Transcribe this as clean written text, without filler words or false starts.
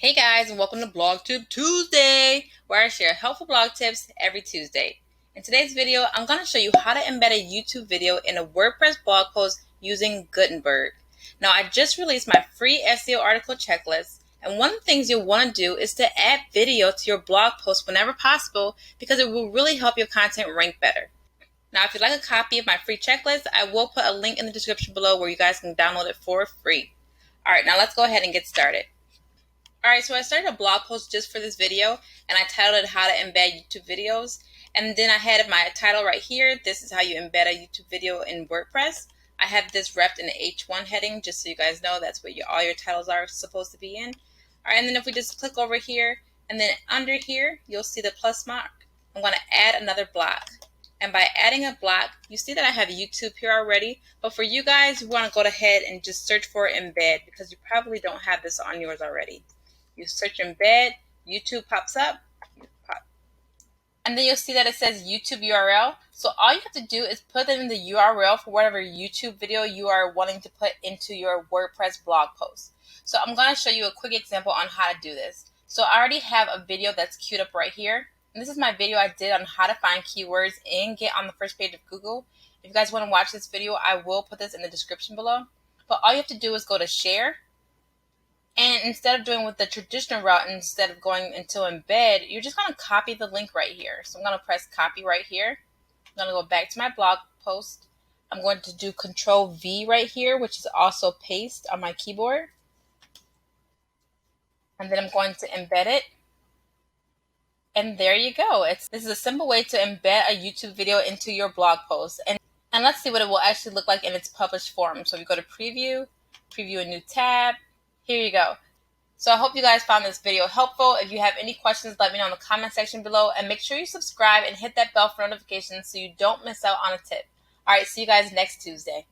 Hey guys, and welcome to BlogTube Tuesday, where I share helpful blog tips every Tuesday. In today's video, I'm going to show you how to embed a YouTube video in a WordPress blog post using Gutenberg. Now, I just released my free SEO article checklist, and one of the things you'll want to do is to add video to your blog post whenever possible because it will really help your content rank better. Now, if you'd like a copy of my free checklist, I will put a link in the description below where you guys can download it for free. All right, now let's go ahead and get started. Alright, so I started a blog post just for this video, and I titled it How to Embed YouTube Videos. And then I had my title right here, This is how you embed a YouTube video in WordPress. I have this repped in the H1 heading, just so you guys know that's what all your titles are supposed to be in. Alright, and then if we just click over here, and then under here, you'll see the plus mark. I'm going to add another block. And by adding a block, you see that I have YouTube here already. But for you guys, you want to go ahead and just search for Embed because you probably don't have this on yours already. You search Embed, YouTube pops up, and then you'll see that it says YouTube URL. So all you have to do is put in the URL for whatever YouTube video you are wanting to put into your WordPress blog post. So I'm going to show you a quick example on how to do this. So I already have a video that's queued up right here. And this is my video I did on how to find keywords and get on the first page of Google. If you guys want to watch this video, I will put this in the description below. But all you have to do is go to share. And instead of doing with the traditional route, instead of going into Embed, you're just going to copy the link right here. So I'm going to press copy right here. I'm going to go back to my blog post. I'm going to do Control V right here, which is also paste on my keyboard. And then I'm going to embed it. And there you go. This is a simple way to embed a YouTube video into your blog post. And let's see what it will actually look like in its published form. So if you go to preview a new tab. Here you go. So I hope you guys found this video helpful. If you have any questions, let me know in the comment section below. And make sure you subscribe and hit that bell for notifications so you don't miss out on a tip. All right, see you guys next Tuesday.